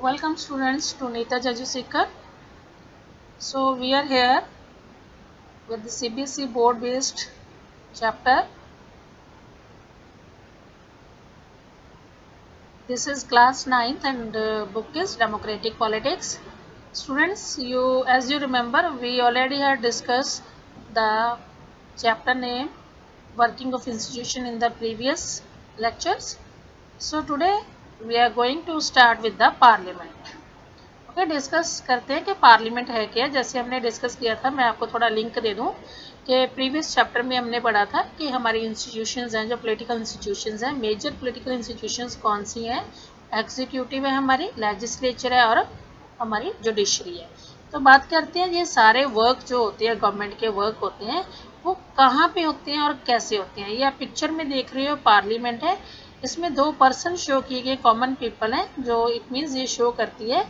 Welcome students to Neeta Jajusekar. So we are here with the CBSE board based chapter. This is class 9th and book is Democratic Politics. Students, as you remember, we already had discussed the chapter name Working of Institution in the previous lectures. So today we are going to start with the Parliament. Okay discuss करते हैं कि parliament है क्या। जैसे हमने discuss किया था, मैं आपको थोड़ा लिंक दे दूं कि प्रीवियस चैप्टर में हमने पढ़ा था कि हमारी इंस्टीट्यूशंस हैं, जो पॉलिटिकल इंस्टीट्यूशंस हैं, मेजर पॉलिटिकल इंस्टीट्यूशंस कौन सी हैं। एग्जीक्यूटिव है हमारी, लेजिस्लेचर है और हमारी जुडिशरी है। तो बात करते हैं ये सारे वर्क जो होते हैं, गवर्नमेंट के वर्क होते हैं, वो कहाँ पे होते हैं और कैसे होते हैं। ये आप पिक्चर में देख रहे हो, पार्लियामेंट है। इसमें दो पर्सन शो किए गए, कॉमन पीपल हैं, जो इट मीन्स ये शो करती है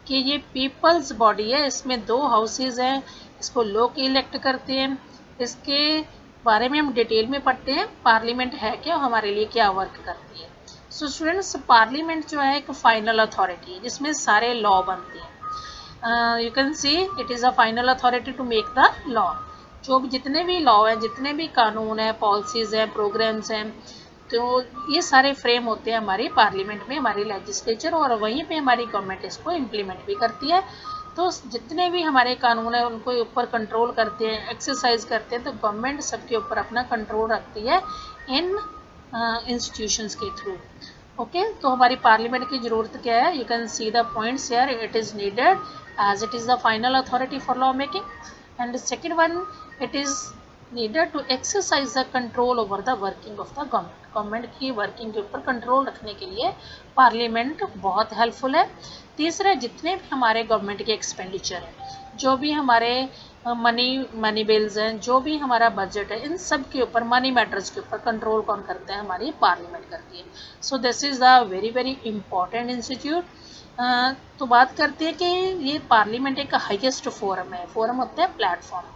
कि ये पीपल्स बॉडी है। इसमें दो हाउसेज हैं, इसको लोग इलेक्ट करते हैं। इसके बारे में हम डिटेल में पढ़ते हैं पार्लियामेंट है क्या, हमारे लिए क्या वर्क करती है। सो स्टूडेंट्स, पार्लियामेंट जो है एक फाइनल अथॉरिटी है जिसमें सारे लॉ बनते हैं। You can see it is a final authority to make the law. जो भी जितने भी लॉ हैं, जितने भी कानून हैं, पॉलिसीज हैं, प्रोग्राम्स हैं, तो ये सारे फ्रेम होते हैं हमारी पार्लियामेंट में, हमारी लेजिस्लेचर, और वहीं पे हमारी गवर्नमेंट इसको इम्प्लीमेंट भी करती है। तो जितने भी हमारे कानून हैं उनको ऊपर कंट्रोल करते हैं, एक्सरसाइज करते हैं, तो गवर्नमेंट सबके ऊपर अपना कंट्रोल रखती है इन इंस्टीट्यूशंस के थ्रू। ओके, तो हमारी पार्लियामेंट की ज़रूरत क्या है। You can see the points here. It is needed as it is the final authority for law making. And second one, it is needed to exercise the control over the working of the government. Government की working के ऊपर control रखने के लिए parliament बहुत helpful है। तीसरा, जितने भी हमारे गवर्नमेंट के एक्सपेंडिचर हैं, जो भी हमारे मनी बिल्स हैं, जो भी हमारा बजट है, इन सब के ऊपर, मनी मैटर्स के ऊपर कंट्रोल कौन करता है, हमारी पार्लियामेंट करती है। So this is the very very important institute. तो बात करते हैं कि ये पार्लियामेंट एक हाईएस्ट फोरम है। फोरम होता है प्लेटफॉर्म,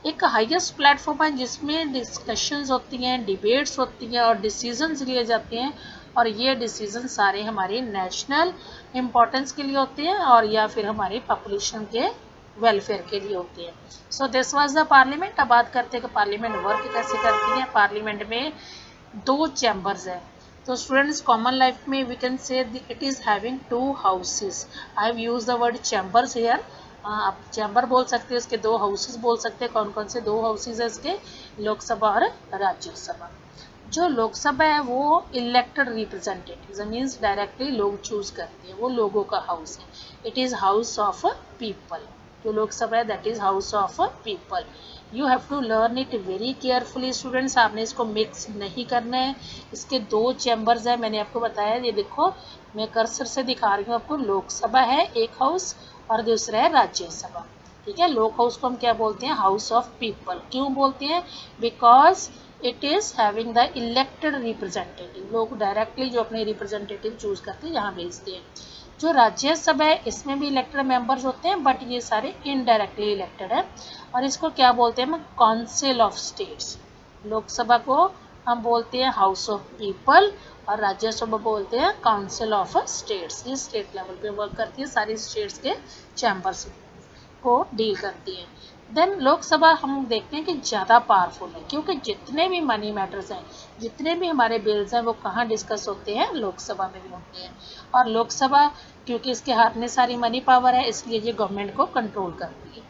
एक हाईएस्ट प्लेटफॉर्म है जिसमें डिस्कशंस होती हैं, डिबेट्स होती हैं और डिसीजंस लिए जाते हैं। और ये डिसीजन सारे हमारे नेशनल इम्पोर्टेंस के लिए होते हैं और या फिर हमारी पॉपुलेशन के वेलफेयर के लिए होते हैं। So this was the parliament. अब बात करते हैं कि पार्लियामेंट वर्क कैसे करती है। पार्लियामेंट में दो चैम्बर्स हैं। तो स्टूडेंट्स, कॉमन लाइफ में we can say it is having two houses. I have use the word chambers here. आप चैम्बर बोल सकते हैं, इसके दो हाउसेस बोल सकते हैं। कौन कौन से दो हाउसेस है इसके, लोकसभा और राज्यसभा। जो लोकसभा है वो इलेक्टेड रिप्रेजेंटेटिव मीन्स डायरेक्टली लोग चूज करते हैं, वो लोगों का हाउस है। It is house of people. जो लोकसभा है that is house of people. You have to learn it very carefully students. आपने इसको मिक्स नहीं करना है। इसके दो चैम्बर्स हैं, मैंने आपको बताया। ये देखो, मैं कर्सर से दिखा रही हूँ आपको। लोकसभा है एक हाउस और दूसरा है राज्यसभा। ठीक है, लोक हाउस को हम क्या बोलते हैं, हाउस ऑफ पीपल। क्यों बोलते हैं, because it is having the elected representative. लोग डायरेक्टली जो अपने रिप्रेजेंटेटिव चूज करते हैं यहाँ भेजते हैं। जो राज्यसभा है इसमें भी इलेक्टेड मेंबर्स होते हैं, बट ये सारे इनडायरेक्टली इलेक्टेड है। और इसको क्या बोलते हैं, काउंसिल ऑफ स्टेट्स। लोकसभा को हम बोलते हैं हाउस ऑफ पीपल और राज्यसभा बोलते हैं काउंसिल ऑफ स्टेट्स। ये स्टेट लेवल पे वर्क करती है, सारी स्टेट्स के चैम्बर्स को डील करती है। देन लोकसभा हम देखते हैं कि ज़्यादा पावरफुल है, क्योंकि जितने भी मनी मैटर्स हैं, जितने भी हमारे बिल्स हैं, वो कहाँ डिस्कस होते हैं, लोकसभा में भी होते हैं। और लोकसभा क्योंकि इसके हाथ में सारी मनी पावर है, इसलिए ये गवर्नमेंट को कंट्रोल करती है।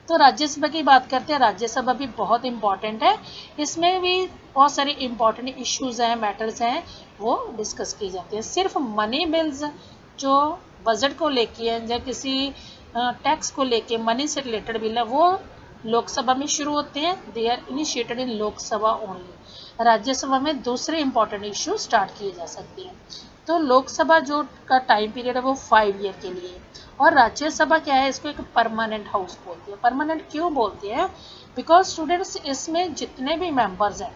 तो राज्यसभा की बात करते हैं। राज्यसभा भी बहुत इंपॉर्टेंट है। इसमें भी बहुत सारे इंपॉर्टेंट इश्यूज हैं, मैटर्स हैं, वो डिस्कस किए जाते हैं। सिर्फ मनी बिल्स जो बजट को लेके हैं या किसी टैक्स को लेके मनी से रिलेटेड बिल है, वो लोकसभा में शुरू होते हैं। They are initiated in Lok Sabha only. Rajya Sabha में दूसरे इंपॉर्टेंट इश्यू स्टार्ट किए जा सकते हैं। तो लोकसभा जो का टाइम पीरियड है वो 5 ईयर के लिए। और राज्यसभा क्या है, इसको एक परमानेंट हाउस बोलते हैं। परमानेंट क्यों बोलते हैं, बिकॉज स्टूडेंट्स इसमें जितने भी मेंबर्स हैं,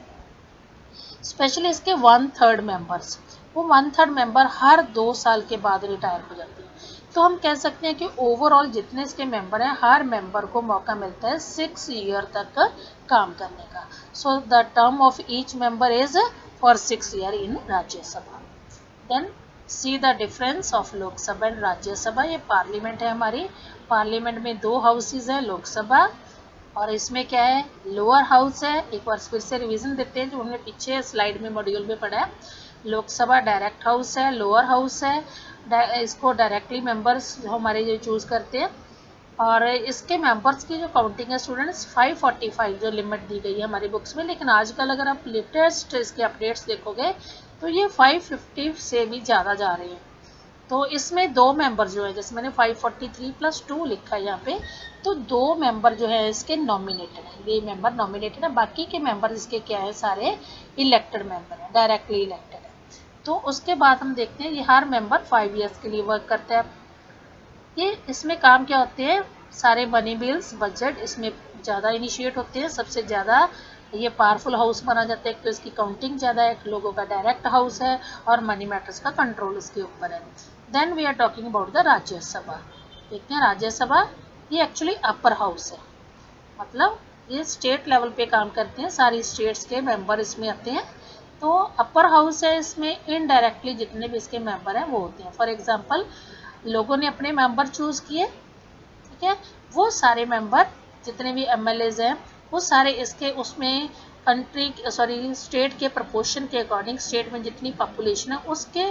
स्पेशली इसके 1/3 मेंबर्स, वो 1/3 मेंबर हर 2 साल के बाद रिटायर हो जाते हैं। तो हम कह सकते हैं कि ओवरऑल जितने इसके मेंबर हैं, हर मेंबर को मौका मिलता है 6 ईयर तक काम करने का। So the term of each member is for 6 year in Rajya Sabha. Then see the difference of Lok Sabha and Rajya Sabha. ये पार्लियामेंट है हमारी, पार्लियामेंट में दो हाउसेज है, लोकसभा और इसमें क्या है, लोअर हाउस है। एक बार फिर से रिवीजन देते हैं जो हमने पीछे स्लाइड में मॉड्यूल में पढ़ा है। लोकसभा डायरेक्ट हाउस है, लोअर हाउस है, इसको डायरेक्टली मेंबर्स हमारे जो चूज करते हैं और इसके मेंबर्स की जो काउंटिंग है स्टूडेंट्स 545 जो लिमिट दी गई है हमारी बुक्स में, लेकिन आजकल अगर आप लेटेस्ट इसके अपडेट्स देखोगे तो ये 550 से भी ज़्यादा जा रही है। तो इसमें दो मेंबर जो है, जैसे मैंने 543 + 2 लिखा है यहाँ पे, तो दो मेंबर जो है इसके नॉमिनेटेड है, ये मेंबर नॉमिनेटेड है, बाकी के मेंबर इसके क्या है, सारे इलेक्टेड मेंबर है, डायरेक्टली इलेक्टेड है। तो उसके बाद हम देखते हैं ये हर मेंबर 5 ईयर्स के लिए वर्क करता है। ये इसमें काम क्या होते हैं, सारे मनी बिल्स बजट इसमें ज़्यादा इनिशिएट होते हैं, सबसे ज़्यादा ये पावरफुल हाउस माना जाता है, तो इसकी काउंटिंग ज़्यादा है, लोगों का डायरेक्ट हाउस है और मनी मैटर्स का कंट्रोल इसके ऊपर है। Then we are talking about the Rajya Sabha. देखते हैं राज्यसभा, ये एक्चुअली अपर हाउस है, मतलब ये स्टेट लेवल पे काम करते हैं, सारी स्टेट्स के मेंबर इसमें आते हैं। तो अपर हाउस है, इसमें इनडायरेक्टली जितने भी इसके मेंबर हैं वो होते हैं। फॉर एग्जांपल लोगों ने अपने मेंबर चूज किए, ठीक है, वो सारे मेंबर जितने भी एमएलएज हैं वो सारे इसके उसमें स्टेट के प्रपोर्शन के अकॉर्डिंग, स्टेट में जितनी पॉपुलेशन है उसके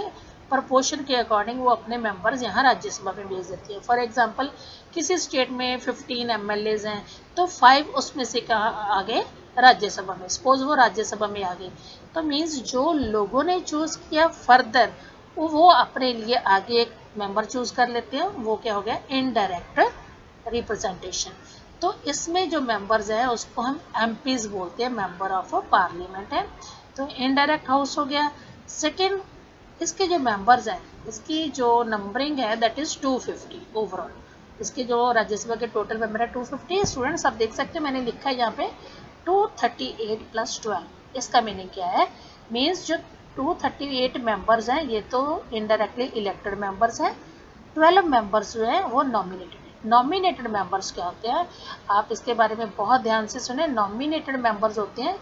प्रपोर्शन के अकॉर्डिंग वो अपने मेंबर्स यहाँ राज्यसभा में भेज देती है। फॉर एग्जांपल किसी स्टेट में 15 एमएलएज हैं तो 5 उसमें से कहाँ आ गए, राज्यसभा में, सपोज वो राज्यसभा में आ गए, तो मीन्स जो लोगों ने चूज किया फर्दर वो अपने लिए आगे एक मेंबर चूज कर लेते हैं, वो क्या हो गया, इनडायरेक्ट रिप्रेजेंटेशन। तो इसमें जो मेंबर्स हैं उसको हम एमपीज बोलते हैं, मेंबर ऑफ पार्लियामेंट है, तो इनडायरेक्ट हाउस हो गया। सेकेंड, इसके जो मेंबर्स हैं इसकी जो नंबरिंग है दैट इज 250 ओवरऑल, इसके जो राज्यसभा के टोटल मेंबर है 250। स्टूडेंट्स आप देख सकते हैं मैंने लिखा है यहाँ पे 238 + 12, इसका मीनिंग क्या है, मीन्स जो 238 मेंबर्स हैं ये तो इनडायरेक्टली इलेक्टेड मेंबर्स हैं, 12 मेंबर्स जो है वो नॉमिनेटेड है। नॉमिनेटेड मेंबर्स क्या होते हैं, आप इसके बारे में बहुत ध्यान से सुने। नॉमिनेटेड मेंबर्स होते हैं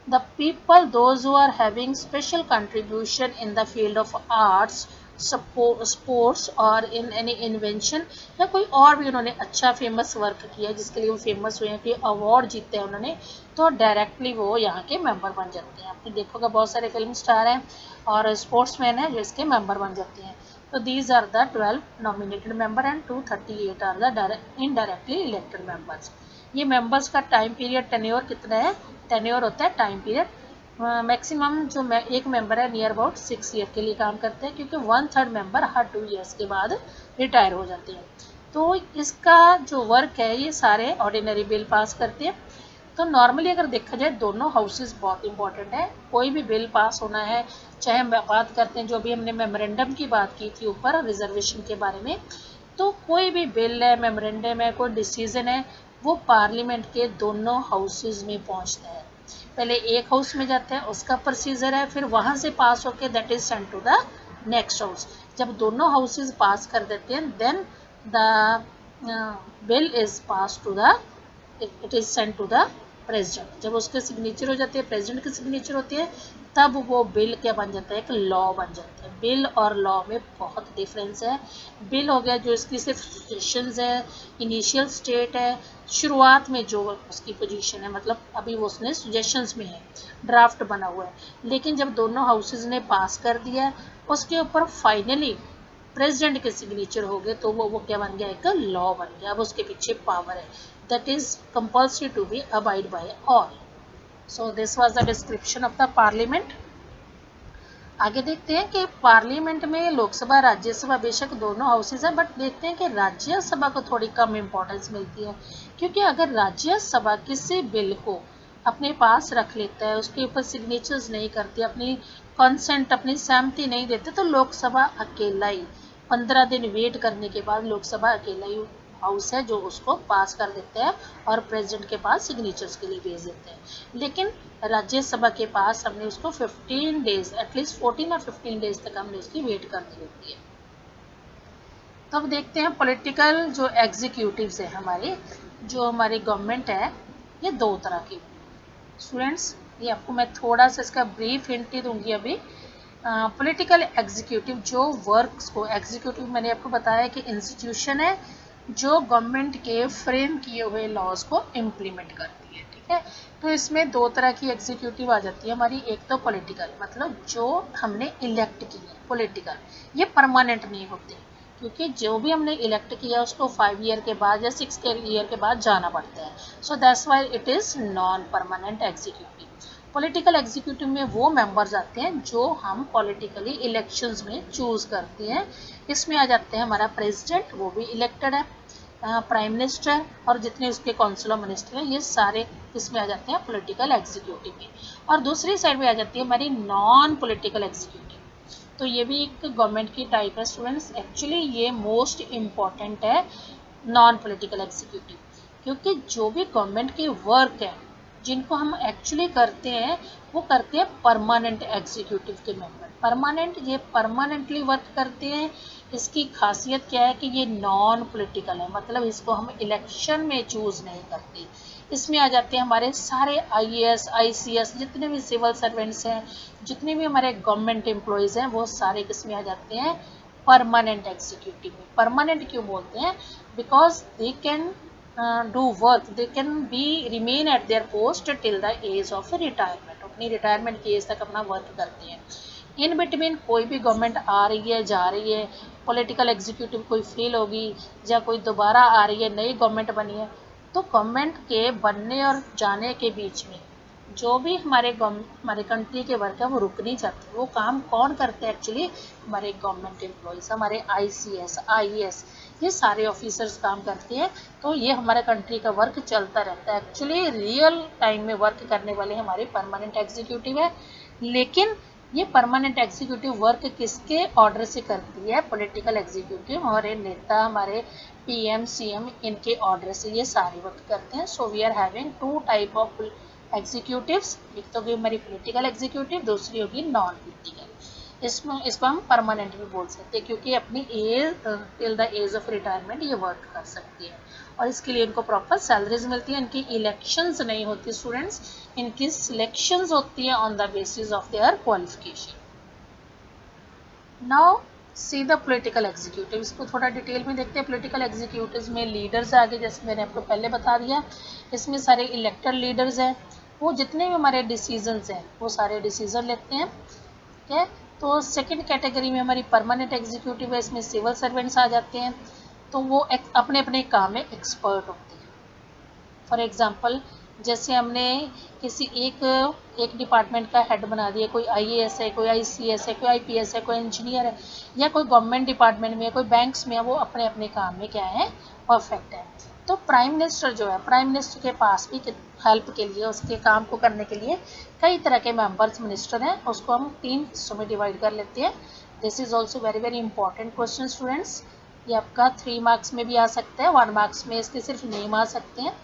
the people those who are having special contribution in the field of arts, sports और इन एनी इन्वेंशन, या कोई और भी उन्होंने अच्छा फेमस वर्क किया जिसके लिए वो फेमस हुए हैं, कोई अवार्ड जीते हैं उन्होंने, तो डायरेक्टली वो यहाँ के मेंबर बन जाते हैं। आपने देखोगे बहुत सारे फिल्म स्टार हैं और स्पोर्ट्समैन हैं जो इसके मेंबर बन जाते हैं। तो these are the 12 nominated member and 238 are the indirectly elected members. ये मेंबर्स का टाइम पीरियड टेन्योर कितना है, टेन्योर होता है टाइम पीरियड, मैक्सिमम जो एक मेंबर है नियर अबाउट 6 ईयर के लिए काम करते हैं, क्योंकि 1/3 मेंबर हर 2 ईयर्स के बाद रिटायर हो जाते हैं। तो इसका जो वर्क है ये सारे ऑर्डिनरी बिल पास करते हैं। तो नॉर्मली अगर देखा जाए दोनों हाउसेस बहुत इंपॉर्टेंट है, कोई भी बिल पास होना है, चाहे हम बात करते हैं जो भी हमने मेमोरेंडम की बात की थी ऊपर रिजर्वेशन के बारे में, तो कोई भी बिल है, मेमोरेंडम है, कोई डिसीजन है, वो पार्लियामेंट के दोनों हाउसेज में पहुंचता है। पहले एक हाउस में जाता है, उसका प्रोसीजर है, फिर वहां से पास होके that is sent to the next house. जब दोनों हाउसेज पास कर देते हैं then the bill is pass to the, it is sent to the president. जब उसके सिग्नेचर हो जाते हैं, प्रेसिडेंट की सिग्नेचर होती है, तब वो बिल क्या बन जाता है, एक लॉ बन जाता है। बिल और लॉ में बहुत डिफरेंस है। बिल हो गया जो इसकी सिर्फ सजेशंस है, इनिशियल स्टेट है, शुरुआत में जो उसकी पोजीशन है, मतलब अभी वो उसने सजेशंस में है, ड्राफ्ट बना हुआ है, लेकिन जब दोनों हाउसेज ने पास कर दिया उसके ऊपर फाइनली प्रेसिडेंट के सिग्नेचर हो गए तो वो क्या बन गया, एक लॉ बन गया। अब उसके पीछे पावर है, that is compulsory to be abide by all. So this was the description of the parliament. आगे देखते हैं कि पार्लियामेंट में लोकसभा राज्यसभा बेशक दोनों हाउसेज हैं, बट देखते हैं कि राज्यसभा को थोड़ी कम इम्पोर्टेंस मिलती है, क्योंकि अगर राज्यसभा किसी बिल को अपने पास रख लेता है, उसके ऊपर सिग्नेचर्स नहीं करती, अपनी कंसेंट, अपनी सहमति नहीं देते, तो लोकसभा अकेला ही 15 दिन वेट करने के बाद लोकसभा अकेला ही हाउस है जो उसको पास कर देते हैं और प्रेसिडेंट के पास सिग्नेचर्स के लिए भेज देते हैं। लेकिन राज्यसभा के पास हमने उसको 15 डेज, एटलीस्ट 14 और 15 डेज तक हमने उसकी वेट करनी होती है। तो अब देखते हैं पॉलिटिकल जो एग्जीक्यूटिव्स है हमारे, जो हमारी गवर्नमेंट है, ये दो तरह की। स्टूडेंट्स ये आपको मैं थोड़ा सा इसका ब्रीफ हिंट ही दूंगी अभी पॉलिटिकल एग्जीक्यूटिव जो वर्क्स को, एग्जीक्यूटिव मैंने आपको बताया कि इंस्टीट्यूशन है जो गवर्नमेंट के फ्रेम किए हुए लॉज को इम्प्लीमेंट करती है, ठीक है। तो इसमें दो तरह की एग्जीक्यूटिव आ जाती है हमारी, एक तो पॉलिटिकल मतलब जो हमने इलेक्ट की है, पॉलिटिकल ये परमानेंट नहीं होते क्योंकि जो भी हमने इलेक्ट किया उसको 5 ईयर के बाद या 6 ईयर के बाद जाना पड़ता है, so that's why it is non permanent executive. Political executive में वो मेंबर्स आते हैं जो हम पॉलिटिकली इलेक्शंस में चूज करते हैं। इसमें आ जाते हैं हमारा प्रेसिडेंट, वो भी इलेक्टेड है, प्राइम मिनिस्टर और जितने उसके काउंसिल ऑफ मिनिस्टर हैं ये सारे इसमें आ जाते हैं पॉलिटिकल एग्जीक्यूटिव में। और दूसरी साइड में आ जाती है हमारी नॉन पॉलिटिकल एग्जीक्यूटिव। तो ये भी एक गवर्नमेंट की टाइप है स्टूडेंट्स, एक्चुअली ये मोस्ट इम्पॉर्टेंट है नॉन पॉलिटिकल एग्जीक्यूटिव, क्योंकि जो भी गवर्नमेंट के वर्क है जिनको हम एक्चुअली करते हैं वो करते हैं परमानेंट एग्जीक्यूटिव के मेंबर। परमानेंट, ये परमानेंटली वर्क करते हैं। इसकी खासियत क्या है कि ये नॉन पॉलिटिकल है, मतलब इसको हम इलेक्शन में चूज नहीं करते। इसमें आ जाते हैं हमारे सारे आईएएस, आईसीएस, जितने भी सिविल सर्वेंट्स हैं, जितने भी हमारे गवर्नमेंट एम्प्लॉयज हैं, वो सारे किसमें आ जाते हैं, परमानेंट एग्जीक्यूटिव में। परमानेंट क्यों बोलते हैं, because they can do work, they can be remain at their post till the age of retirement, अपनी रिटायरमेंट की एज तक अपना वर्क करते हैं। इन बिटवीन कोई भी गवर्नमेंट आ रही है, जा रही है, पॉलिटिकल एग्जीक्यूटिव कोई फेल होगी या कोई दोबारा आ रही है, नई गवर्नमेंट बनी है, तो गवर्नमेंट के बनने और जाने के बीच में जो भी हमारे कंट्री के वर्क है वो रुक नहीं जाते। वो काम कौन करते हैं एक्चुअली, हमारे गवर्नमेंट एम्प्लॉयज, हमारे आईसीएस, आईएएस, ये सारे ऑफिसर्स काम करते हैं। तो ये हमारे कंट्री का वर्क चलता रहता है। एक्चुअली रियल टाइम में वर्क करने वाले हमारे परमानेंट एग्जीक्यूटिव है, लेकिन ये परमानेंट एग्जीक्यूटिव वर्क किसके ऑर्डर से करती है, पॉलिटिकल एग्जीक्यूटिव, हमारे नेता, हमारे पीएम, सीएम, इनके ऑर्डर से ये सारे वर्क करते हैं। So we are having two type of executives, एक तो होगी हमारी पॉलिटिकल एग्जीक्यूटिव, दूसरी होगी नॉन पॉलिटिकल। इसको हम परमानेंट भी बोल सकते हैं क्योंकि अपनी age till the age of retirement ये वर्क कर सकती है और इसके लिए इनको प्रॉपर सैलरीज मिलती है। इनकी इलेक्शंस नहीं होती स्टूडेंट्स, इनकी सिलेक्शंस होती है on the basis of their qualification. Now see the political executive, इसको थोड़ा डिटेल में देखते हैं। पॉलिटिकल एग्जीक्यूटिव्स में लीडर्स आगे, जैसे मैंने आपको पहले बता दिया, इसमें सारे इलेक्टेड लीडर्स हैं। वो जितने भी हमारे डिसीजंस हैं वो सारे डिसीजन लेते हैं, ठीक है। तो सेकंड कैटेगरी में हमारी परमानेंट एग्जीक्यूटिव है, इसमें सिविल सर्वेंट्स आ जाते हैं। तो वो अपने अपने काम में एक्सपर्ट होते हैं। फॉर एग्जांपल, जैसे हमने किसी एक डिपार्टमेंट का हेड बना दिया, कोई आईएएस है, कोई आईसीएस है, कोई आईपीएस है, कोई इंजीनियर है, या कोई गवर्नमेंट डिपार्टमेंट में, कोई बैंक्स में है, वो अपने अपने काम में क्या है, परफेक्ट है। तो प्राइम मिनिस्टर जो है, प्राइम मिनिस्टर के पास भी हेल्प के लिए, उसके काम को करने के लिए कई तरह के मेंबर्स मिनिस्टर हैं, उसको हम 3 हिस्सों में डिवाइड कर लेते हैं। This is also very very important question students, ये आपका 3 मार्क्स में भी आ सकता है, 1 मार्क्स में इसके सिर्फ नेम आ सकते हैं।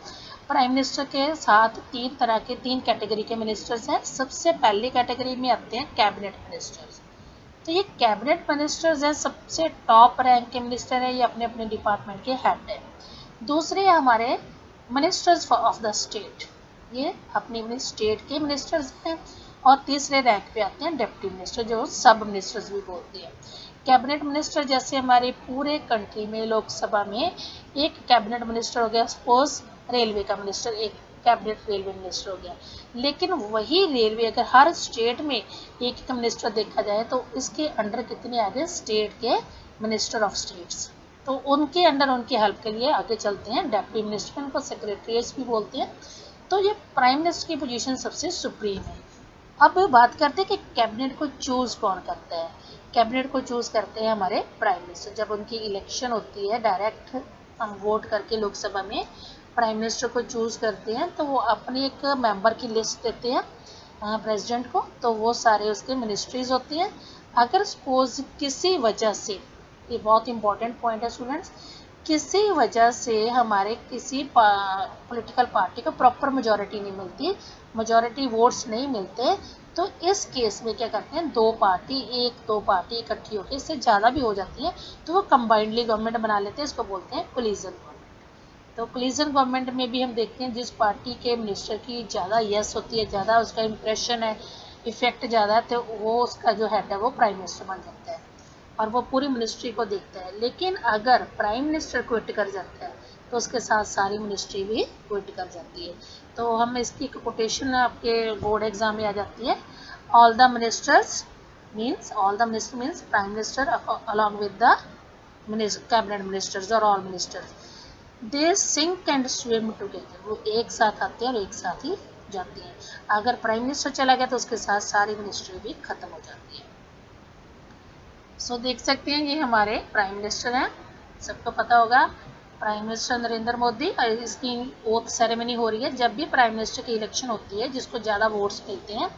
प्राइम मिनिस्टर के साथ 3 कैटेगरी के मिनिस्टर्स हैं। सबसे पहली कैटेगरी में आते हैं कैबिनेट मिनिस्टर्स। तो ये कैबिनेट मिनिस्टर्स हैं, सबसे टॉप रैंक के मिनिस्टर है, ये अपने अपने डिपार्टमेंट के हेड है। दूसरे हमारे मिनिस्टर्स ऑफ द स्टेट, ये अपनी अपनी स्टेट के मिनिस्टर्स हैं। और तीसरे रैंक पे आते हैं डिप्टी मिनिस्टर, जो सब मिनिस्टर्स भी बोलते हैं। कैबिनेट मिनिस्टर जैसे हमारे पूरे कंट्री में लोकसभा में एक कैबिनेट मिनिस्टर हो गया, सपोज रेलवे का मिनिस्टर एक कैबिनेट रेलवे मिनिस्टर हो गया, लेकिन वही रेलवे अगर हर स्टेट में एक मिनिस्टर देखा जाए तो इसके अंडर कितने आ गए, स्टेट के मिनिस्टर ऑफ स्टेट्स। तो उनके अंडर उनकी हेल्प के लिए आगे चलते हैं डिप्टी मिनिस्टर, उनको सेक्रेटरीज भी बोलते हैं। तो ये प्राइम मिनिस्टर की पोजीशन सबसे सुप्रीम है। अब बात करते हैं कि कैबिनेट को चूज कौन करता है। कैबिनेट को चूज करते हैं हमारे प्राइम मिनिस्टर। जब उनकी इलेक्शन होती है, डायरेक्ट हम वोट करके लोकसभा में प्राइम मिनिस्टर को चूज करते हैं, तो वो अपनी एक मेंबर की लिस्ट देते हैं प्रेसिडेंट को, तो वो सारे उसके मिनिस्ट्रीज होती हैं। अगर सपोज किसी वजह से, ये बहुत इंपॉर्टेंट पॉइंट है स्टूडेंट्स, किसी वजह से हमारे किसी पॉलिटिकल पार्टी को प्रॉपर मेजॉरिटी नहीं मिलती, मेजॉरिटी वोट्स नहीं मिलते, तो इस केस में क्या करते हैं, दो पार्टी इकट्ठी होकर, इससे ज़्यादा भी हो जाती है तो वो कंबाइंडली गवर्नमेंट बना लेते हैं, इसको बोलते हैं कोलिजन गवर्नमेंट। तो कोलिजन गवर्नमेंट में भी हम देखते हैं जिस पार्टी के मिनिस्टर की ज़्यादा यस होती है, ज़्यादा उसका इम्प्रेशन है, इफेक्ट ज़्यादा है तो वो उसका जो हेड है वो प्राइम मिनिस्टर बन जाता है और वो पूरी मिनिस्ट्री को देखता है। लेकिन अगर प्राइम मिनिस्टर क्विट कर जाता है तो उसके साथ सारी मिनिस्ट्री भी क्विट कर जाती है। तो हम इसकी कोटेशन आपके बोर्ड एग्जाम में आ जाती है, all the ministers means prime minister along with the cabinet ministers और all ministers, they sink and swim together, वो एक साथ आते हैं और एक साथ ही जाते हैं। अगर प्राइम मिनिस्टर चला गया तो उसके साथ सारी मिनिस्ट्री भी खत्म हो जाती है। सो देख सकते हैं ये हमारे प्राइम मिनिस्टर हैं, सबको पता होगा प्राइम मिनिस्टर नरेंद्र मोदी। और इसकी ओथ सेरेमनी हो रही है। जब भी प्राइम मिनिस्टर की इलेक्शन होती है जिसको ज़्यादा वोट्स मिलते हैं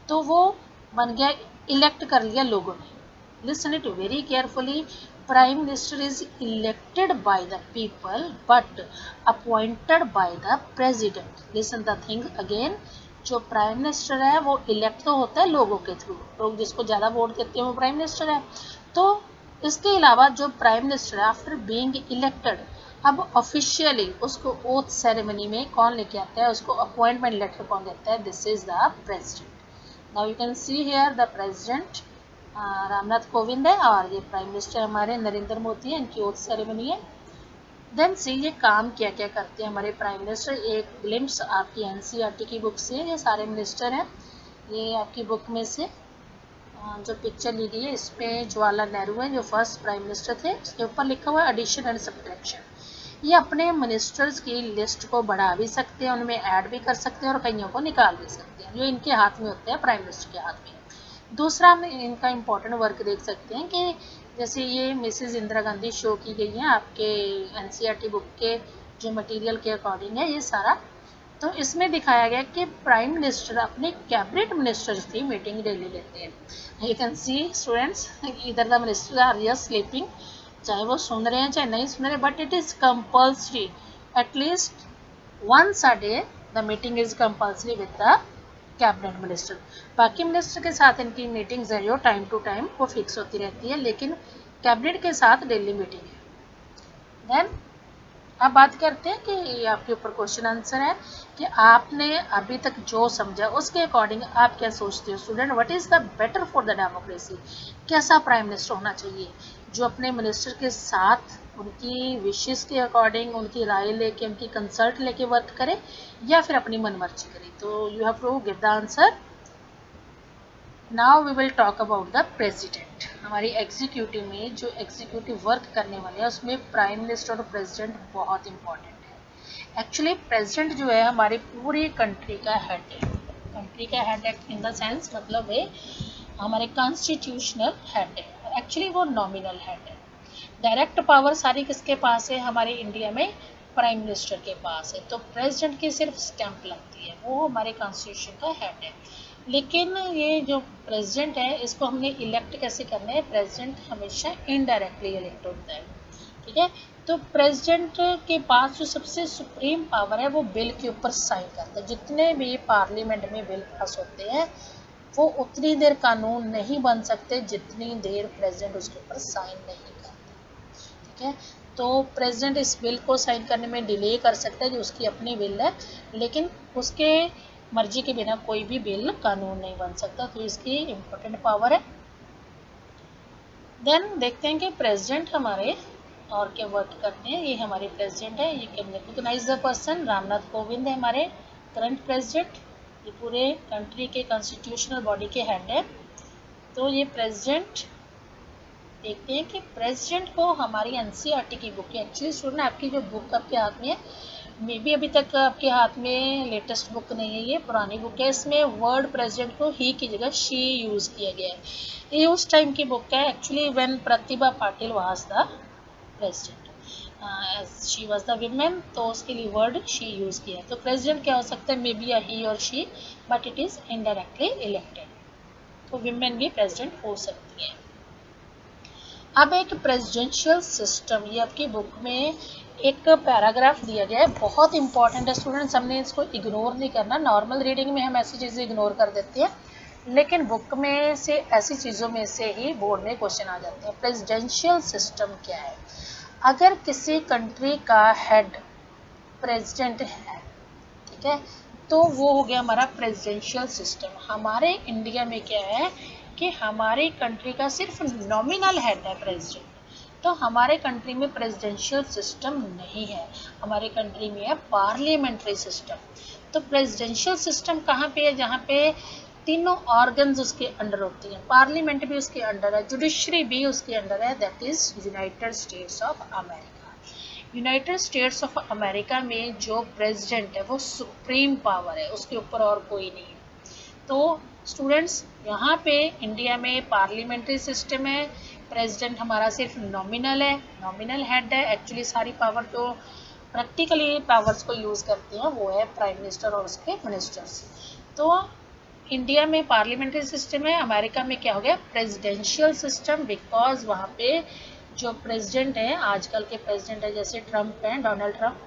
तो वो बन गया, इलेक्ट कर लिया लोगों ने। Listen it very carefully, prime minister is elected by the people but appointed by the president. Listen the thing again, जो प्राइम मिनिस्टर है वो इलेक्ट तो होता है लोगों के थ्रू, लोग जिसको ज़्यादा वोट देते हैं वो प्राइम मिनिस्टर है। तो इसके अलावा जो प्राइम मिनिस्टर है आफ्टर बीइंग इलेक्टेड, अब ऑफिशियली उसको ओथ सेरेमनी में कौन लेके आता है, उसको अपॉइंटमेंट लेटर कौन देता है, this is the president. Now you can see here the president Ramnath Kovind है और ये प्राइम मिनिस्टर हमारे नरेंद्र मोदी है, इनकी ओथ सेरेमनी है। देन सी ये काम क्या क्या करते हैं हमारे प्राइम मिनिस्टर, एक ग्लिम्स आपकी एनसीईआरटी की बुक से, ये सारे मिनिस्टर हैं। ये आपकी बुक में से जो पिक्चर ली गई है इसमें जवाहरलाल नेहरू हैं जो फर्स्ट प्राइम मिनिस्टर थे, उसके ऊपर लिखा हुआ है एडिशन एंड सब्ट्रैक्शन। ये अपने मिनिस्टर्स की लिस्ट को बढ़ा भी सकते हैं, उनमें ऐड भी कर सकते हैं और कईयों को निकाल भी सकते हैं, जो इनके हाथ में होते हैं, प्राइम मिनिस्टर के हाथ में। दूसरा हम इनका इम्पोर्टेंट वर्क देख सकते हैं कि जैसे ये मिसेस इंदिरा गांधी शो की गई है आपके एनसीईआरटी बुक के जो मटेरियल के अकॉर्डिंग है ये सारा। तो इसमें दिखाया गया कि प्राइम मिनिस्टर अपने कैबिनेट मिनिस्टर्स की मीटिंग डेली लेते हैं। यू कैन सी स्टूडेंट्स, इधर the minister are just sleeping, चाहे वो सुन रहे हैं चाहे नहीं सुन रहे, but it is compulsory at least once a day the meeting is compulsory with the cabinet minister. बाकी मिनिस्टर के साथ इनकी मीटिंग्स है जो टाइम टू टाइम वो फिक्स होती रहती है, लेकिन कैबिनेट के साथ डेली मीटिंग है। देन अब बात करते हैं कि आपके ऊपर क्वेश्चन आंसर है कि आपने अभी तक जो समझा उसके अकॉर्डिंग आप क्या सोचते हो student, what is the better for the democracy, कैसा प्राइम मिनिस्टर होना चाहिए जो अपने मिनिस्टर के साथ उनकी विशेस के अकॉर्डिंग उनकी राय लेके उनकी कंसल्ट लेके वर्क करे या फिर अपनी मनमर्जी करे। तो you have to give the answer. Now we will talk about the president. हमारी एग्जीक्यूटिव में जो एग्जीक्यूटिव वर्क करने वाले हैं उसमें प्राइम मिनिस्टर और प्रेसिडेंट बहुत इंपॉर्टेंट है। एक्चुअली प्रेसिडेंट जो है हमारी पूरी कंट्री का हेड है, कंट्री का हेड है इन द सेंस मतलब है हमारे कॉन्स्टिट्यूशनल हेड है, एक्चुअली वो नॉमिनल हेड है। डायरेक्ट पावर सारी किसके पास है, हमारे इंडिया में प्राइम मिनिस्टर के पास है। तो प्रेसिडेंट की सिर्फ स्टैंप लगती है, वो हमारे कॉन्स्टिट्यूशन का हेड है। लेकिन ये जो प्रेसिडेंट है इसको हमने इलेक्ट कैसे करना है, प्रेसिडेंट हमेशा इनडायरेक्टली इलेक्ट होता है, ठीक है। तो प्रेसिडेंट के पास जो सबसे सुप्रीम पावर है वो बिल के ऊपर साइन करता है। जितने भी पार्लियामेंट में बिल पास होते हैं वो उतनी देर कानून नहीं बन सकते जितनी देर प्रेसिडेंट उसके ऊपर साइन नहीं करता, ठीक है। तो प्रेसिडेंट इस बिल को साइन करने में डिले कर सकता है जो उसकी अपनी बिल है, लेकिन उसके मर्जी के बिना कोई भी बिल कानून नहीं बन सकता, तो इसकी इम्पोर्टेंट पावर है। देन देखते हैं कि प्रेसिडेंट हमारे और क्या वर्क करते हैं। ये हमारे प्रेसिडेंट है, ये can recognize the person, Ramnath Kovind है हमारे करंट प्रेसिडेंट, ये पूरे कंट्री के कॉन्स्टिट्यूशनल बॉडी के हेड है। तो ये प्रेसिडेंट देखते हैं कि प्रेसिडेंट को हमारी एनसीईआरटी की बुक है, एक्चुअली स्टूडेंट आपकी जो बुक आपके हाथ में है मे बी अभी तक आपके हाथ में लेटेस्ट बुक नहीं है, ये पुरानी बुक है, इसमें वर्ड प्रेसिडेंट को ही की जगह शी यूज़ किया गया है। ये उस टाइम की बुक है actually when Pratibha Patil was the president, as she was the women, तो उसके लिए वर्ड शी यूज़ किया है। तो प्रेसिडेंट क्या हो सकता है, मे बी ही और she, but it is indirectly elected, तो विमेन भी प्रेसिडेंट हो सकती हैं। अब एक प्रेसिडेंशियल सिस्टम, ये आपकी बुक में एक पैराग्राफ दिया गया है, बहुत इंपॉर्टेंट है स्टूडेंट्स, हमने इसको इग्नोर नहीं करना। नॉर्मल रीडिंग में हम ऐसी चीज़ें इग्नोर कर देते हैं, लेकिन बुक में से ऐसी चीज़ों में से ही बोर्ड में क्वेश्चन आ जाते हैं। प्रेसिडेंशियल सिस्टम क्या है, अगर किसी कंट्री का हेड प्रेसिडेंट है, ठीक है, तो वो हो गया हमारा प्रेसिडेंशियल सिस्टम। हमारे इंडिया में क्या है कि हमारे कंट्री का सिर्फ नॉमिनल हेड है प्रेसिडेंट, तो हमारे कंट्री में प्रेसिडेंशियल सिस्टम नहीं है, हमारे कंट्री में है पार्लियामेंट्री सिस्टम। तो प्रेसिडेंशियल सिस्टम कहाँ पे है, जहाँ पे तीनों ऑर्गन्स उसके अंडर होती हैं, पार्लियामेंट भी उसके अंडर है, जुडिशरी भी उसके अंडर है, that is United states of America. United states of America में जो प्रेसिडेंट है वो सुप्रीम पावर है, उसके ऊपर और कोई नहीं है। तो स्टूडेंट्स यहाँ पे इंडिया में पार्लियामेंट्री सिस्टम है, प्रेसिडेंट हमारा सिर्फ नॉमिनल है, नॉमिनल हेड है, एक्चुअली सारी पावर तो प्रैक्टिकली पावर्स को यूज़ करते हैं वो है प्राइम मिनिस्टर और उसके मिनिस्टर्स। तो इंडिया में पार्लियामेंट्री सिस्टम है, अमेरिका में क्या हो गया प्रेसिडेंशियल सिस्टम, बिकॉज वहाँ पे जो प्रेसिडेंट है, आजकल के प्रेसिडेंट है जैसे ट्रम्प हैं, डोनाल्ड ट्रम्प,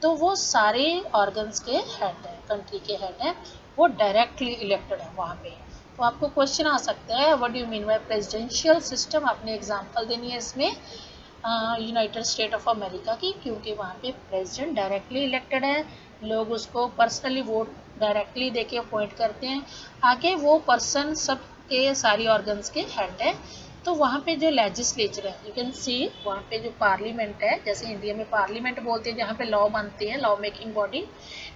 तो वो सारे ऑर्गन्स के हेड है, कंट्री के हेड है, वो डायरेक्टली इलेक्टेड है वहाँ पे। तो आपको क्वेश्चन आ सकता है what do you mean by presidential system, आपने एग्जांपल देनी है इसमें यूनाइटेड स्टेट ऑफ अमेरिका की, क्योंकि वहाँ पे प्रेसिडेंट डायरेक्टली इलेक्टेड है, लोग उसको पर्सनली वोट डायरेक्टली देके अपॉइंट करते हैं, आगे वो पर्सन सब के सारी ऑर्गन्स के हेड है। तो वहाँ पे जो लेजिस्लेचर है, यू कैन सी वहाँ पे जो पार्लियामेंट है, जैसे इंडिया में पार्लियामेंट बोलते हैं जहाँ पे लॉ बनते हैं, लॉ मेकिंग बॉडी,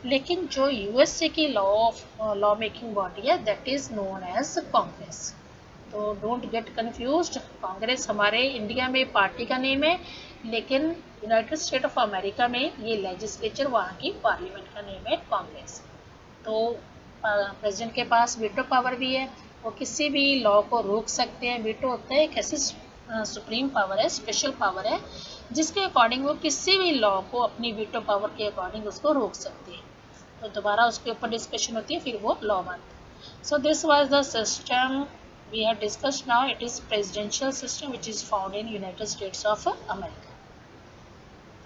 लेकिन जो यूएसए की लॉ मेकिंग बॉडी है that is known as congress. तो डोंट गेट कंफ्यूज्ड, कांग्रेस हमारे इंडिया में पार्टी का नेम है, लेकिन यूनाइटेड स्टेट ऑफ अमेरिका में ये लेजिस्लेचर वहाँ की पार्लियामेंट का नेम है कांग्रेस। तो प्रेसिडेंट के पास वीटो पावर भी है, वो किसी भी लॉ को रोक सकते हैं। वीटो होता है एक ऐसी सुप्रीम पावर है, स्पेशल पावर है, जिसके अकॉर्डिंग वो किसी भी लॉ को अपनी वीटो पावर के अकॉर्डिंग उसको रोक सकते हैं। तो दोबारा उसके ऊपर डिस्कशन होती है, फिर वो लॉ बनता है। So this was the system we have discussed now. It is presidential system which is found in United States of America.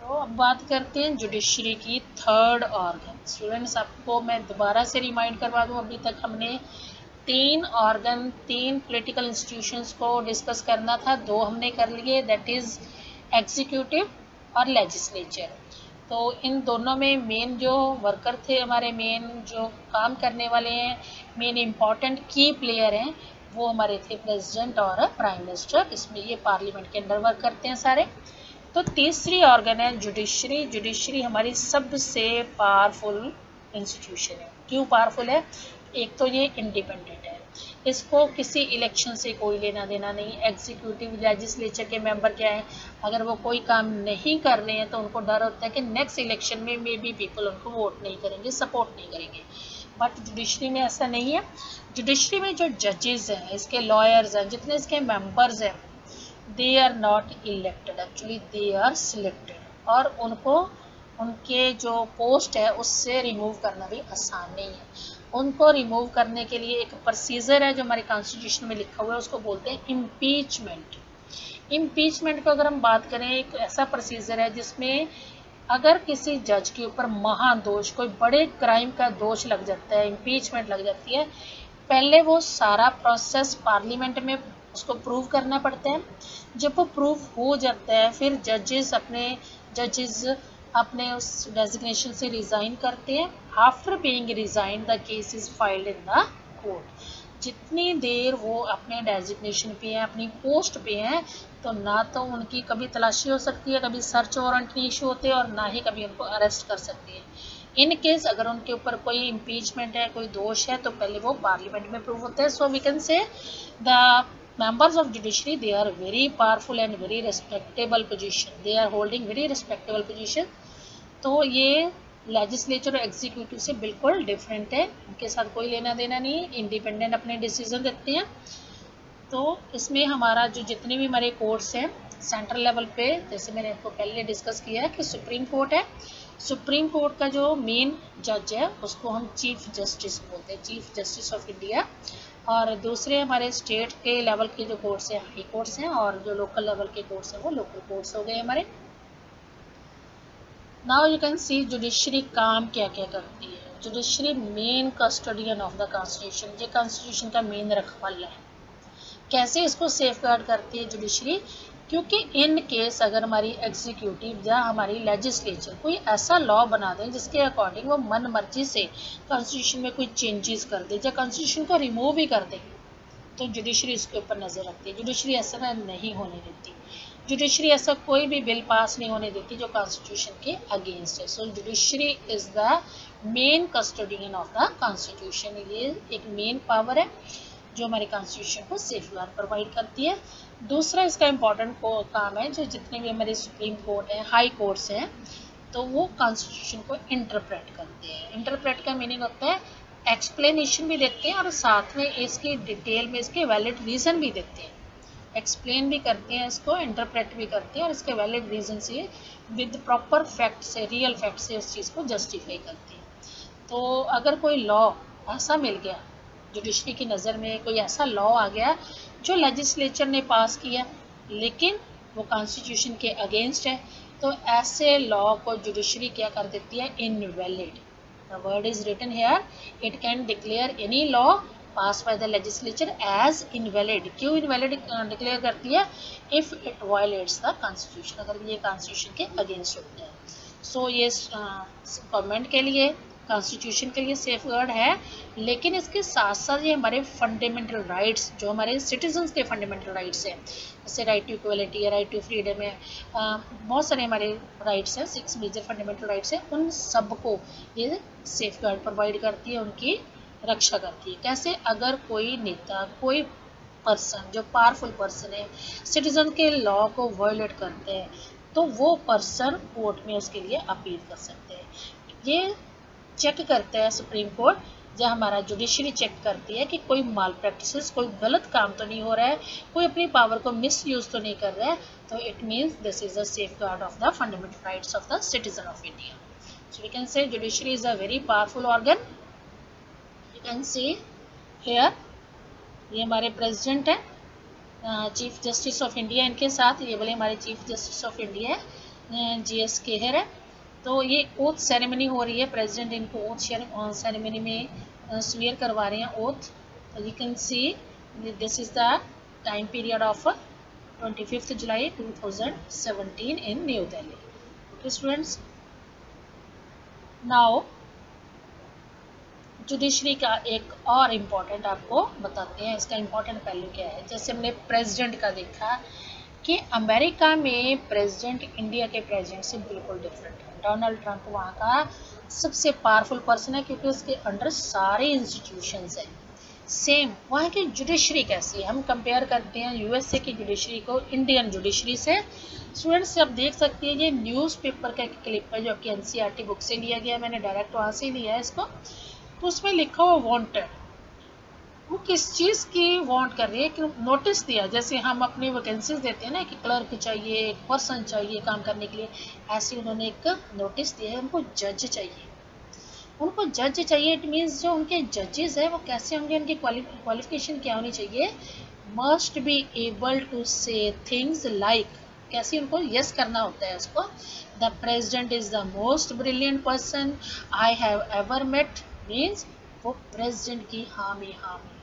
तो अब बात करते हैं जुडिशरी की थर्ड ऑर्गन। स्टूडेंट्स आपको मैं दोबारा से रिमाइंड करवा दूं, अभी तक हमने तीन ऑर्गन, तीन पॉलिटिकल इंस्टीट्यूशंस को डिस्कस करना था, दो हमने कर लिए, दैट इज एग्जीक्यूटिव और लेजिस्लेचर। तो इन दोनों में मेन जो वर्कर थे हमारे, मेन जो काम करने वाले हैं, मेन इम्पॉर्टेंट की प्लेयर हैं, वो हमारे थे प्रेसिडेंट और प्राइम मिनिस्टर। इसमें ये पार्लियामेंट के अंडर वर्क करते हैं सारे। तो तीसरी ऑर्गन है जुडिशरी। जुडिशरी हमारी सबसे पावरफुल इंस्टीट्यूशन है। क्यों पावरफुल है? एक तो ये इंडिपेंडेंट है, इसको किसी इलेक्शन से कोई लेना देना नहीं। एग्जीक्यूटिव लेजिस्लेचर के मेंबर क्या है, अगर वो कोई काम नहीं कर रहे हैं तो उनको डर होता है कि नेक्स्ट इलेक्शन में मे बी पीपल उनको वोट नहीं करेंगे, सपोर्ट नहीं करेंगे। बट जुडिशरी में ऐसा नहीं है। जुडिशरी में जो जजेस हैं, इसके लॉयर्स हैं, जितने इसके मेंबर्स हैं, they are not elected, actually they are selected, और उनको उनके जो पोस्ट है उससे रिमूव करना भी आसान नहीं है। उनको रिमूव करने के लिए एक प्रोसीजर है जो हमारे कॉन्स्टिट्यूशन में लिखा हुआ है, उसको बोलते हैं इम्पीचमेंट। इम्पीचमेंट को अगर हम बात करें, एक ऐसा प्रोसीजर है जिसमें अगर किसी जज के ऊपर महान दोष, कोई बड़े क्राइम का दोष लग जाता है, इम्पीचमेंट लग जाती है, पहले वो सारा प्रोसेस पार्लियामेंट में उसको प्रूव करना पड़ता है। जब वो प्रूव हो जाता है, फिर जजेस अपने उस डेजिग्नेशन से रिज़ाइन करते हैं। After being resign the case is filed in the court. जितनी देर वो अपने डेजिग्नेशन पे हैं, अपनी पोस्ट पे हैं, तो ना तो उनकी कभी तलाशी हो सकती है, कभी सर्च वारंट नहीं इशू होते, और ना ही कभी उनको अरेस्ट कर सकती है। इन केस अगर उनके ऊपर कोई इम्पीचमेंट है, कोई दोष है, तो पहले वो पार्लियामेंट में प्रूव होता है। So we can say the members of judiciary, they are very powerful and very respectable position, they are holding very respectable position। तो ये लेजिस्लेचर और एग्जीक्यूटिव से बिल्कुल डिफरेंट है, उनके साथ कोई लेना देना नहीं, इंडिपेंडेंट अपने डिसीजन देते हैं। तो इसमें हमारा जो जितने भी हमारे कोर्ट्स हैं सेंट्रल लेवल पे, जैसे मैंने आपको पहले डिस्कस किया है कि सुप्रीम कोर्ट है, सुप्रीम कोर्ट का जो मेन जज है उसको हम चीफ जस्टिस बोलते हैं, चीफ जस्टिस ऑफ इंडिया। और दूसरे हमारे स्टेट के लेवल के जो कोर्ट्स हैं हाई कोर्ट्स हैं, और जो लोकल लेवल के कोर्ट्स हैं वो लोकल कोर्ट्स हो गए हमारे। Now you can C judiciary काम क्या क्या करती है। Judiciary main custodian of the constitution, ये कॉन्स्टिट्यूशन का मेन रखवाला है। कैसे इसको सेफगार्ड करती है जुडिशरी, क्योंकि इन केस अगर हमारी एग्जीक्यूटिव या हमारी लेजिस्लेचर कोई ऐसा लॉ बना दें जिसके अकॉर्डिंग वो मन मर्जी से कॉन्स्टिट्यूशन में कोई चेंजेस कर दे या कॉन्स्टिट्यूशन को रिमूव भी कर दे, तो जुडिशरी इसके ऊपर नज़र रखती है। जुडिशरी ऐसा नहीं होने देती। जुडिशरी ऐसा कोई भी बिल पास नहीं होने देती जो कॉन्स्टिट्यूशन के अगेंस्ट है। So judiciary is the main custodian of the constitution. ये एक मेन पावर है जो हमारे कॉन्स्टिट्यूशन को सेफगार्ड प्रोवाइड करती है। दूसरा इसका इम्पॉर्टेंट काम है, जो जितने भी हमारे सुप्रीम कोर्ट हैं, हाई कोर्ट्स हैं, तो वो कॉन्स्टिट्यूशन को इंटरप्रेट करते हैं। इंटरप्रेट का मीनिंग होता है एक्सप्लेनेशन भी देते हैं और साथ में इसकी डिटेल में इसके वैलिड रीज़न भी देते हैं। एक्सप्लेन भी करते हैं इसको, इंटरप्रेट भी करते हैं और इसके वैलिड रीज़न से विद प्रॉपर फैक्ट से, रियल फैक्ट से उस चीज़ को जस्टिफाई करते हैं। तो अगर कोई लॉ ऐसा मिल गया, जुडिशरी की नज़र में कोई ऐसा लॉ आ गया जो लेजिस्लेचर ने पास किया लेकिन वो कॉन्स्टिट्यूशन के अगेंस्ट है, तो ऐसे लॉ को जुडिशरी क्या कर देती है, invalid. The word is written here, it can declare any law pass by the legislature as invalid. क्यों इनवैलिड डिक्लेयर करती है? If it violates the constitution, अगर ये कॉन्स्टिट्यूशन के अगेंस्ट होता है। सो ये गवर्नमेंट के लिए, कॉन्स्टिट्यूशन के लिए सेफगार्ड है, लेकिन इसके साथ साथ ये हमारे फंडामेंटल राइट्स, जो हमारे सिटीजन्स के फंडामेंटल राइट्स हैं, जैसे राइट टू इक्वलिटी है, राइट टू फ्रीडम है, बहुत सारे हमारे राइट्स हैं, 6 मेजर फंडामेंटल राइट्स हैं, उन सब को ये सेफगार्ड प्रोवाइड करती है, उनकी रक्षा करती है। कैसे? अगर कोई नेता, कोई पर्सन जो पावरफुल पर्सन है, सिटीजन के लॉ को वायलेट करते हैं, तो वो पर्सन कोर्ट में उसके लिए अपील कर सकते हैं। ये चेक करता है सुप्रीम कोर्ट, जब हमारा जुडिशरी चेक करती है कि कोई माल प्रैक्टिसेस, कोई गलत काम तो नहीं हो रहा है, कोई अपनी पावर को मिसयूज तो नहीं कर रहा है, तो it means this is a safeguard of the fundamental rights of the citizen of India. So we can say judiciary is a very powerful organ. You can see here, ये हमारे president है, chief justice of India, इनके साथ ये बोले हमारे chief justice of India है, GS Khehar है। तो ये ओथ सेरेमनी हो रही है, प्रेसिडेंट इनको ओथ सेरेमनी में स्वेयर करवा रहे हैं, ओथ। तो you can see this is the time period of 25 July 2017 in new Delhi. Okay students, now judiciary का एक और इम्पॉर्टेंट आपको बताते हैं, इसका इम्पॉर्टेंट पहलू क्या है। जैसे हमने प्रेसिडेंट का देखा कि अमेरिका में प्रेसिडेंट इंडिया के प्रेसिडेंट से बिल्कुल डिफरेंट है। डोनाल्ड ट्रंप वहाँ का सबसे पावरफुल पर्सन है क्योंकि उसके अंडर सारे इंस्टीट्यूशंस हैं। सेम वहाँ की जुडिशरी कैसी है, हम कंपेयर करते हैं USA की जुडिशरी को इंडियन जुडिशरी से। स्टूडेंट्स आप देख सकते हैं, ये न्यूज़पेपर का एक क्लिप है जो कि NCERT बुक से लिया गया, मैंने डायरेक्ट वहाँ से लिया है इसको। तो उसमें लिखा हुआ वांटेड, वो किस चीज़ की वांट कर रही है कि नोटिस दिया, जैसे हम अपनी वैकेंसीज देते हैं ना कि क्लर्क चाहिए, एक पर्सन चाहिए काम करने के लिए, ऐसे उन्होंने एक नोटिस दिया है, उनको जज चाहिए, उनको जज चाहिए। इट मीन्स जो उनके जजेस है वो कैसे होंगे, उनकी क्वालिफिकेशन क्या होनी चाहिए, must be able to say things like, कैसे उनको यस करना होता है उसको, the president is the most brilliant person I have ever met, means वो प्रेसिडेंट की हामी हामी।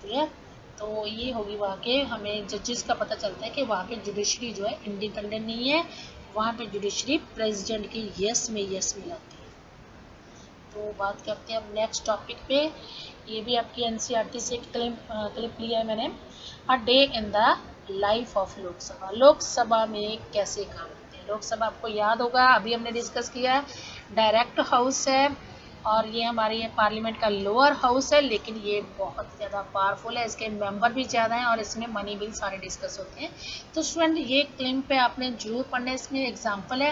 क्लियर? तो ये होगी वहाँ के, हमें जजेस का पता चलता है कि वहाँ पे जुडिशरी जो है इंडिपेंडेंट नहीं है, वहाँ पे जुडिशरी प्रेसिडेंट की यस में यस मिलाती है। तो बात करते हैं अब नेक्स्ट टॉपिक पे। ये भी आपकी NCERT से एक क्लिप लिया है मैंने, a day in the life of Lok Sabha. Lok Sabha में कैसे काम होते हैं, लोकसभा आपको याद होगा, अभी हमने डिस्कस किया, डायरेक्ट हाउस है और ये हमारे ये पार्लियामेंट का लोअर हाउस है, लेकिन ये बहुत ज़्यादा पावरफुल है, इसके मेंबर भी ज़्यादा हैं और इसमें मनी बिल सारे डिस्कस होते हैं। तो स्टूडेंट ये क्लिप पे आपने जरूर पढ़ना है, इसमें एग्जाम्पल है,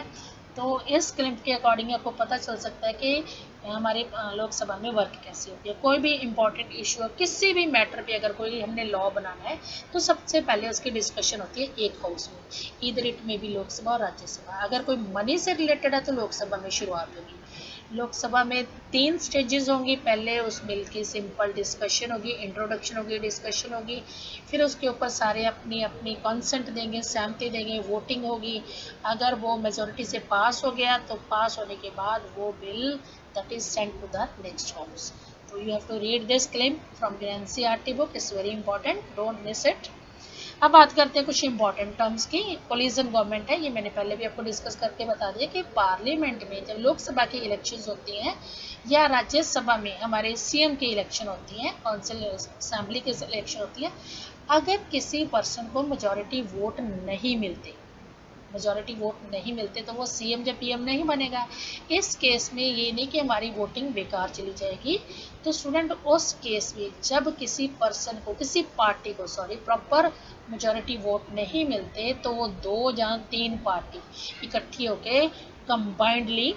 तो इस क्लिप के अकॉर्डिंग आपको पता चल सकता है कि हमारे लोकसभा में वर्क कैसे होती है। कोई भी इम्पोर्टेंट इशू, किसी भी मैटर पे अगर कोई हमने लॉ बनाना है तो सबसे पहले उसकी डिस्कशन होती है एक हाउस में, इधर इट में भी लोकसभा और राज्यसभा। अगर कोई मनी से रिलेटेड है तो लोकसभा में शुरुआत होगी। लोकसभा में 3 स्टेजेस होंगी, पहले उस बिल की सिंपल डिस्कशन होगी, इंट्रोडक्शन होगी, डिस्कशन होगी, फिर उसके ऊपर सारे अपनी अपनी कंसेंट देंगे, सहमति देंगे, वोटिंग होगी। अगर वो मेजोरिटी से पास हो गया तो पास होने के बाद वो bill that is sent to the next house. So you have to read this claim from the NCERT book, it's very important, don't miss it. अब बात करते हैं कुछ इंपॉर्टेंट टर्म्स की। कोलिजन गवर्नमेंट है, ये मैंने पहले भी आपको डिस्कस करके बता दिया कि पार्लियामेंट में जब लोकसभा की इलेक्शंस होती हैं या राज्यसभा में हमारे सीएम की इलेक्शन होती हैं, काउंसिल असेंबली की इलेक्शन होती है, अगर किसी पर्सन को मेजॉरिटी वोट नहीं मिलते तो वो सीएम या पीएम नहीं बनेगा। इस केस में ये नहीं कि हमारी वोटिंग बेकार चली जाएगी। तो स्टूडेंट उस केस में जब किसी पर्सन को, किसी पार्टी को प्रॉपर मेजॉरिटी वोट नहीं मिलते तो वो 2 या 3 पार्टी इकट्ठी होके कंबाइंडली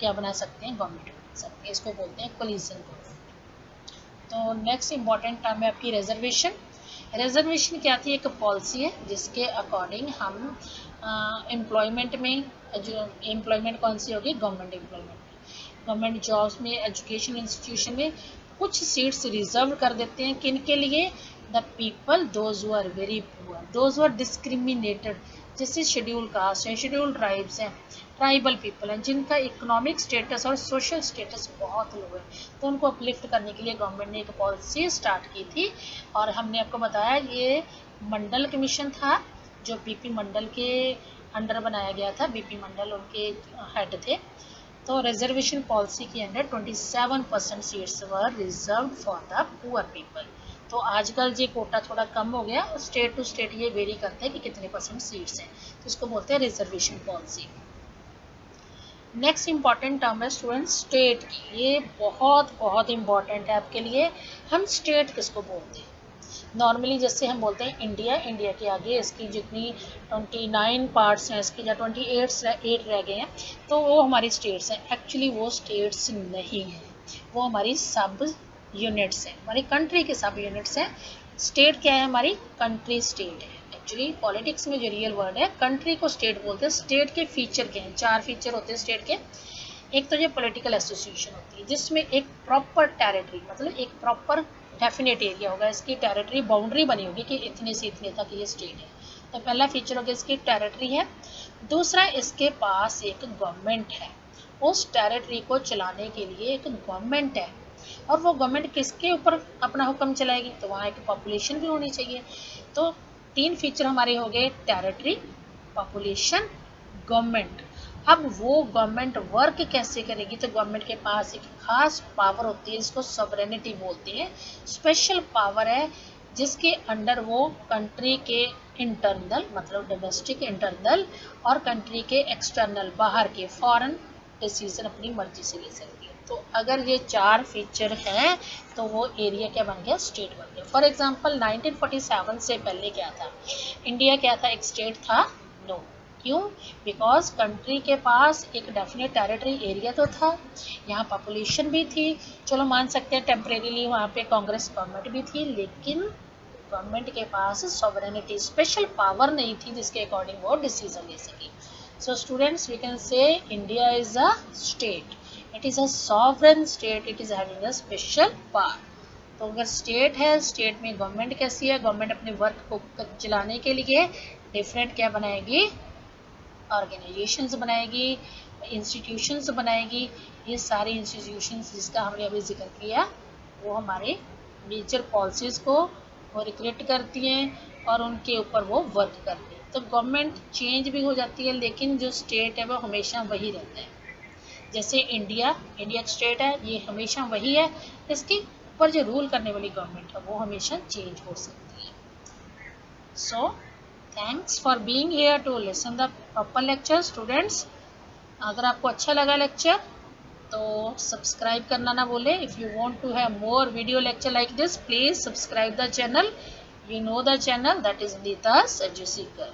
क्या बना सकते हैं, गवर्नमेंट बना सकते हैं। इसको बोलते हैं कोलिजन गवर्नमेंट। तो नेक्स्ट इंपॉर्टेंट टर्म है आपकी रिजर्वेशन। रिजर्वेशन क्या थी, एक पॉलिसी है जिसके अकॉर्डिंग हम एम्प्लॉयमेंट में, जो एम्प्लॉयमेंट कौन सी होगी, गवर्नमेंट एम्प्लॉयमेंट, गवर्नमेंट जॉब्स में, एजुकेशन इंस्टीट्यूशन में कुछ सीट्स रिजर्व कर देते हैं। किन के लिए, the people those who are very poor, those who are discriminated, जैसे शेड्यूल कास्ट हैं, शेड्यूल ट्राइब्स हैं, ट्राइबल पीपल हैं, जिनका इकोनॉमिक स्टेटस और सोशल स्टेटस बहुत लो है, तो उनको अपलिफ्ट करने के लिए गवर्नमेंट ने एक पॉलिसी स्टार्ट की थी। और हमने आपको बताया ये मंडल कमीशन था जो बीपी मंडल के अंडर बनाया गया था, बीपी मंडल उनके हेड थे। तो रिजर्वेशन पॉलिसी के under 27% seats were reserve for the poor people. तो आजकल ये कोटा थोड़ा कम हो गया, स्टेट टू स्टेट ये वेरी करते हैं कि कितने % सीट्स हैं, तो इसको बोलते हैं reservation policy. Next important term है स्टूडेंट स्टेट की। ये बहुत इंपॉर्टेंट है आपके लिए। हम स्टेट किसको बोलते हैं, नॉर्मली जैसे हम बोलते हैं इंडिया, इंडिया के आगे इसकी जितनी 29 पार्ट्स हैं इसकी, या 28 रह गए हैं, तो वो हमारी स्टेट्स हैं। एक्चुअली वो स्टेट्स नहीं हैं, वो हमारी सब यूनिट्स हैं, हमारी कंट्री के सब यूनिट्स हैं। स्टेट क्या है, हमारी कंट्री स्टेट है। एक्चुअली पॉलिटिक्स में जो रियल वर्ड है, कंट्री को स्टेट बोलते हैं। स्टेट के फीचर क्या हैं, 4 फीचर होते हैं स्टेट के। एक तो ये पॉलिटिकल एसोसिएशन होती है जिसमें एक प्रॉपर टेरिटरी, मतलब एक प्रॉपर डेफिनेट एरिया होगा, इसकी टेरिटरी बाउंड्री बनी होगी कि इतने से इतने तक ये स्टेट है। तो पहला फीचर हो गया इसकी टेरिटरी है। दूसरा, इसके पास एक गवर्नमेंट है, उस टेरिटरी को चलाने के लिए एक गवर्नमेंट है। और वो गवर्नमेंट किसके ऊपर अपना हुक्म चलाएगी, तो वहाँ एक पॉपुलेशन भी होनी चाहिए। तो 3 फीचर हमारे हो गए, टेरिटरी, पॉपुलेशन, गवर्नमेंट। अब वो गवर्नमेंट वर्क कैसे करेगी, तो गवर्नमेंट के पास एक खास पावर होती है जिसको सॉवरेनिटी बोलते हैं। स्पेशल पावर है जिसके अंडर वो कंट्री के इंटरनल, मतलब डोमेस्टिक इंटरनल, और कंट्री के एक्सटर्नल, बाहर के फॉरेन डिसीजन अपनी मर्जी से ले सकती है। तो अगर ये 4 फीचर हैं तो वो एरिया क्या बन गया, स्टेट बन गया। फॉर एग्जांपल 1947 से पहले क्या था, इंडिया क्या था, एक स्टेट था, नो। क्यों, बिकॉज कंट्री के पास एक डेफिनेट टेरिटरी एरिया तो था, यहाँ पॉपुलेशन भी थी, चलो मान सकते हैं टेम्परेरीली वहाँ पे कांग्रेस गवर्नमेंट भी थी, लेकिन गवर्नमेंट के पास सॉवरेनिटी, स्पेशल पावर नहीं थी जिसके अकॉर्डिंग वो डिसीजन ले सके। So students, we can say India is a state, it is a sovereign state, it is having a special power. तो अगर स्टेट है, स्टेट में गवर्नमेंट कैसी है, गवर्नमेंट अपने वर्क को चलाने के लिए डिफरेंट क्या बनाएगी, ऑर्गेनाइजेशंस बनाएगी, इंस्टीट्यूशंस बनाएगी। ये सारे इंस्टीट्यूशंस जिसका हमने अभी जिक्र किया वो हमारे मेजर पॉलिसीज़ को वो रिक्रिएट करती हैं और उनके ऊपर वो वर्क करती हैं। तो गवर्नमेंट चेंज भी हो जाती है, लेकिन जो स्टेट है वो हमेशा वही रहता है। जैसे इंडिया एक स्टेट है, ये हमेशा वही है, इसके ऊपर जो रूल करने वाली गवर्नमेंट है वो हमेशा चेंज हो सकती है। So thanks for being here to listen the proper lecture students. अगर आपको अच्छा लगा लेक्चर तो सब्सक्राइब करना ना भूलें। If you want to have more video lecture like this, please subscribe the channel. You know the channel, that is Neeta's EduSeeker.